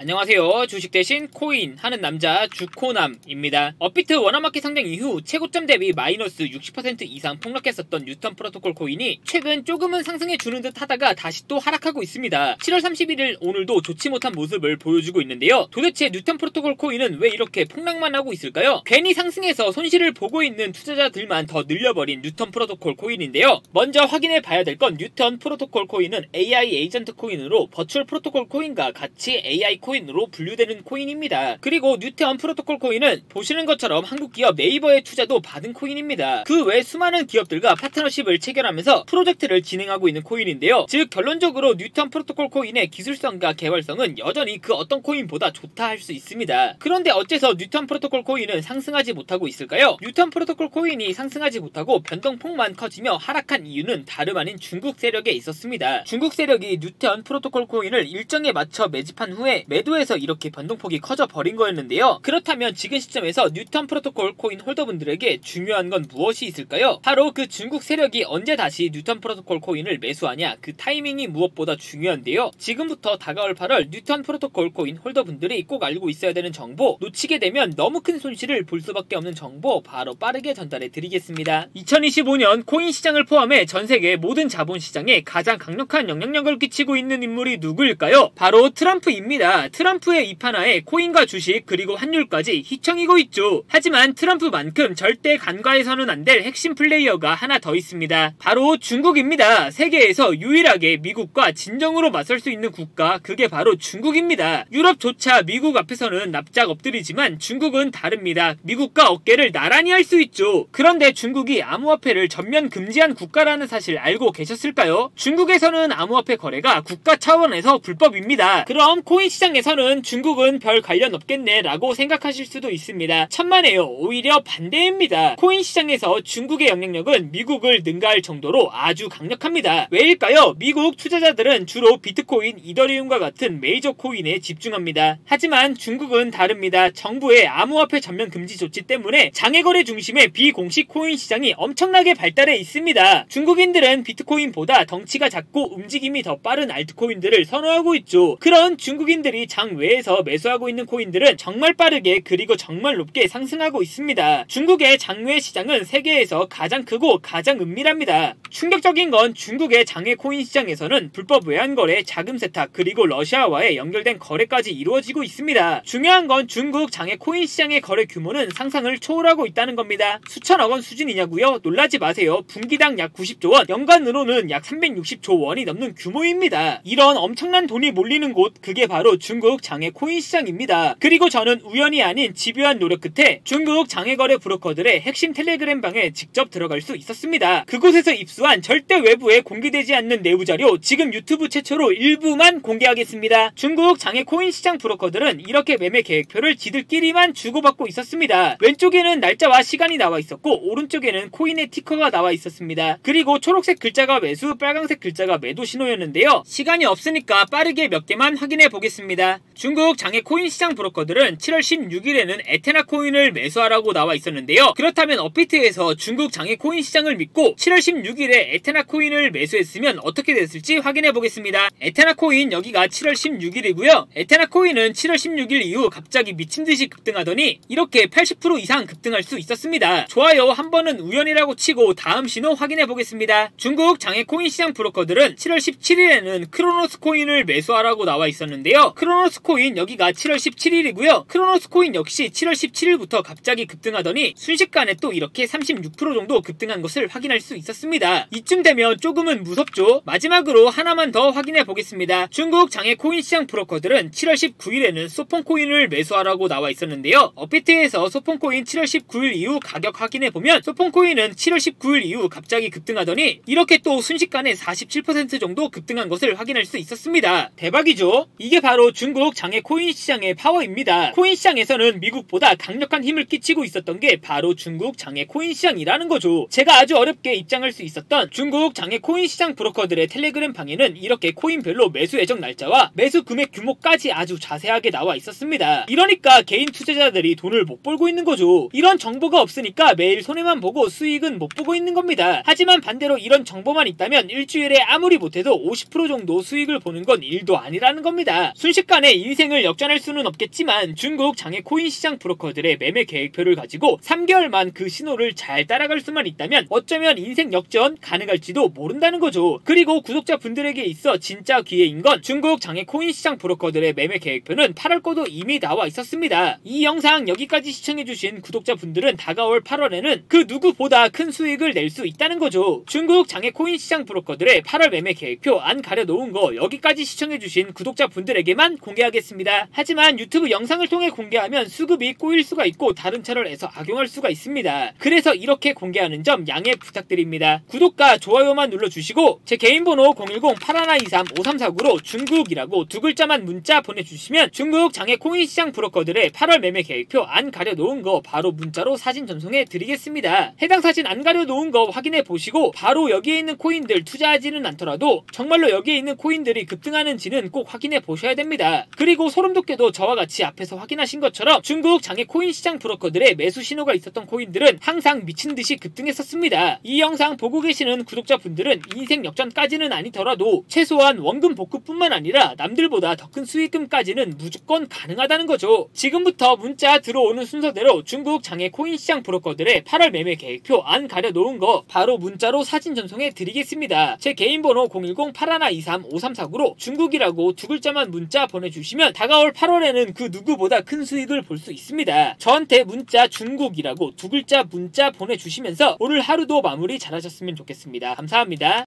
안녕하세요. 주식 대신 코인 하는 남자 주코남입니다. 업비트 워너마켓 상장 이후 최고점 대비 마이너스 60% 이상 폭락했었던 뉴턴 프로토콜 코인이 최근 조금은 상승해주는 듯 하다가 다시 또 하락하고 있습니다. 7월 31일 오늘도 좋지 못한 모습을 보여주고 있는데요. 도대체 뉴턴 프로토콜 코인은 왜 이렇게 폭락만 하고 있을까요? 괜히 상승해서 손실을 보고 있는 투자자들만 더 늘려버린 뉴턴 프로토콜 코인인데요. 먼저 확인해 봐야 될 건 뉴턴 프로토콜 코인은 AI 에이전트 코인으로 버추얼 프로토콜 코인과 같이 AI 코인으로 분류되는 코인입니다. 그리고 뉴턴 프로토콜 코인은 보시는 것처럼 한국 기업 네이버의 투자도 받은 코인입니다. 그 외 수많은 기업들과 파트너십을 체결하면서 프로젝트를 진행하고 있는 코인인데요. 즉 결론적으로 뉴턴 프로토콜 코인의 기술성과 개발성은 여전히 그 어떤 코인보다 좋다 할 수 있습니다. 그런데 어째서 뉴턴 프로토콜 코인은 상승하지 못하고 있을까요? 뉴턴 프로토콜 코인이 상승하지 못하고 변동폭만 커지며 하락한 이유는 다름 아닌 중국 세력에 있었습니다. 중국 세력이 뉴턴 프로토콜 코인을 일정에 맞춰 매집한 후에 매도해서 이렇게 변동폭이 커져 버린 거였는데요. 그렇다면 지금 시점에서 뉴턴 프로토콜 코인 홀더분들에게 중요한 건 무엇이 있을까요? 바로 그 중국 세력이 언제 다시 뉴턴 프로토콜 코인을 매수하냐, 그 타이밍이 무엇보다 중요한데요. 지금부터 다가올 8월 뉴턴 프로토콜 코인 홀더분들이 꼭 알고 있어야 되는 정보, 놓치게 되면 너무 큰 손실을 볼 수밖에 없는 정보 바로 빠르게 전달해 드리겠습니다. 2025년 코인 시장을 포함해 전 세계 모든 자본 시장에 가장 강력한 영향력을 끼치고 있는 인물이 누구일까요? 바로 트럼프입니다. 트럼프의 입하나에 코인과 주식 그리고 환율까지 휘청이고 있죠. 하지만 트럼프만큼 절대 간과해서는 안 될 핵심 플레이어가 하나 더 있습니다. 바로 중국입니다. 세계에서 유일하게 미국과 진정으로 맞설 수 있는 국가, 그게 바로 중국입니다. 유럽조차 미국 앞에서는 납작 엎드리지만 중국은 다릅니다. 미국과 어깨를 나란히 할 수 있죠. 그런데 중국이 암호화폐를 전면 금지한 국가라는 사실 알고 계셨을까요? 중국에서는 암호화폐 거래가 국가 차원에서 불법입니다. 그럼 코인 시장에서는 중국은 별 관련 없겠네 라고 생각하실 수도 있습니다. 천만에요. 오히려 반대입니다. 코인 시장에서 중국의 영향력은 미국을 능가할 정도로 아주 강력합니다. 왜일까요? 미국 투자자들은 주로 비트코인, 이더리움과 같은 메이저 코인에 집중합니다. 하지만 중국은 다릅니다. 정부의 암호화폐 전면 금지 조치 때문에 장외거래 중심의 비공식 코인 시장이 엄청나게 발달해 있습니다. 중국인들은 비트코인보다 덩치가 작고 움직임이 더 빠른 알트코인들을 선호하고 있죠. 그런 중국인들이 장외에서 매수하고 있는 코인들은 정말 빠르게 그리고 정말 높게 상승하고 있습니다. 중국의 장외 시장은 세계에서 가장 크고 가장 은밀합니다. 충격적인 건 중국의 장외 코인 시장에서는 불법 외환거래, 자금 세탁, 그리고 러시아와의 연결된 거래까지 이루어지고 있습니다. 중요한 건 중국 장외 코인 시장의 거래 규모는 상상을 초월하고 있다는 겁니다. 수천억 원 수준이냐고요? 놀라지 마세요. 분기당 약 90조 원, 연간으로는 약 360조 원이 넘는 규모입니다. 이런 엄청난 돈이 몰리는 곳, 그게 바로 중국 장외 코인 시장입니다. 그리고 저는 우연이 아닌 집요한 노력 끝에 중국 장외거래 브로커들의 핵심 텔레그램 방에 직접 들어갈 수 있었습니다. 그곳에서 입수한 절대 외부에 공개되지 않는 내부 자료, 지금 유튜브 최초로 일부만 공개하겠습니다. 중국 장외 코인 시장 브로커들은 이렇게 매매 계획표를 지들끼리만 주고받고 있었습니다. 왼쪽에는 날짜와 시간이 나와 있었고 오른쪽에는 코인의 티커가 나와 있었습니다. 그리고 초록색 글자가 매수, 빨간색 글자가 매도 신호였는데요. 시간이 없으니까 빠르게 몇 개만 확인해 보겠습니다. 중국 장외 코인 시장 브로커들은 7월 16일에는 에테나 코인을 매수하라고 나와 있었는데요. 그렇다면 업비트에서 중국 장외 코인 시장을 믿고 7월 16일에 에테나 코인을 매수했으면 어떻게 됐을지 확인해 보겠습니다. 에테나 코인 여기가 7월 16일이고요. 에테나 코인은 7월 16일 이후 갑자기 미친듯이 급등하더니 이렇게 80% 이상 급등할 수 있었습니다. 좋아요. 한 번은 우연이라고 치고 다음 신호 확인해 보겠습니다. 중국 장외 코인 시장 브로커들은 7월 17일에는 크로노스 코인을 매수하라고 나와 있었는데요. 크로노스 코인 여기가 7월 17일이고요. 크로노스 코인 역시 7월 17일부터 갑자기 급등하더니 순식간에 또 이렇게 36% 정도 급등한 것을 확인할 수 있었습니다. 이쯤 되면 조금은 무섭죠? 마지막으로 하나만 더 확인해 보겠습니다. 중국 장외 코인 시장 브로커들은 7월 19일에는 소폰코인을 매수하라고 나와 있었는데요. 업비트에서 소폰코인 7월 19일 이후 가격 확인해 보면 소폰코인은 7월 19일 이후 갑자기 급등하더니 이렇게 또 순식간에 47% 정도 급등한 것을 확인할 수 있었습니다. 대박이죠? 이게 바로 중국 장외 코인 시장의 파워입니다. 코인 시장에서는 미국보다 강력한 힘을 끼치고 있었던 게 바로 중국 장외 코인 시장이라는 거죠. 제가 아주 어렵게 입장할 수 있었던 중국 장외 코인 시장 브로커들의 텔레그램 방에는 이렇게 코인별로 매수 예정 날짜와 매수 금액 규모까지 아주 자세하게 나와 있었습니다. 이러니까 개인 투자자들이 돈을 못 벌고 있는 거죠. 이런 정보가 없으니까 매일 손해만 보고 수익은 못 보고 있는 겁니다. 하지만 반대로 이런 정보만 있다면 일주일에 아무리 못해도 50% 정도 수익을 보는 건 일도 아니라는 겁니다. 순식간에 순식간에 인생을 역전할 수는 없겠지만 중국 장외 코인 시장 브로커들의 매매 계획표를 가지고 3개월만 그 신호를 잘 따라갈 수만 있다면 어쩌면 인생 역전 가능할지도 모른다는 거죠. 그리고 구독자분들에게 있어 진짜 기회인 건 중국 장외 코인 시장 브로커들의 매매 계획표는 8월 거도 이미 나와 있었습니다. 이 영상 여기까지 시청해주신 구독자분들은 다가올 8월에는 그 누구보다 큰 수익을 낼 수 있다는 거죠. 중국 장외 코인 시장 브로커들의 8월 매매 계획표 안 가려놓은 거 여기까지 시청해주신 구독자분들에게만 공개하겠습니다. 하지만 유튜브 영상을 통해 공개하면 수급이 꼬일 수가 있고 다른 채널에서 악용할 수가 있습니다. 그래서 이렇게 공개하는 점 양해 부탁드립니다. 구독과 좋아요만 눌러주시고 제 개인 번호 010-8123-5349로 중국이라고 두 글자만 문자 보내주시면 중국 장외 코인 시장 브로커들의 8월 매매 계획표 안 가려놓은 거 바로 문자로 사진 전송해 드리겠습니다. 해당 사진 안 가려놓은 거 확인해 보시고 바로 여기에 있는 코인들 투자하지는 않더라도 정말로 여기에 있는 코인들이 급등하는지는 꼭 확인해 보셔야 됩니다. 그리고 소름 돋게도 저와 같이 앞에서 확인하신 것처럼 중국 장외 코인 시장 브로커들의 매수 신호가 있었던 코인들은 항상 미친듯이 급등했었습니다. 이 영상 보고 계시는 구독자분들은 인생 역전까지는 아니더라도 최소한 원금 복구뿐만 아니라 남들보다 더 큰 수익금까지는 무조건 가능하다는 거죠. 지금부터 문자 들어오는 순서대로 중국 장외 코인 시장 브로커들의 8월 매매 계획표 안 가려놓은 거 바로 문자로 사진 전송해 드리겠습니다. 제 개인 번호 010-8123-5349로 중국이라고 두 글자만 문자 보내주시면 다가올 8월에는 그 누구보다 큰 수익을 볼 수 있습니다. 저한테 문자 중국이라고 두 글자 문자 보내주시면서 오늘 하루도 마무리 잘하셨으면 좋겠습니다. 감사합니다.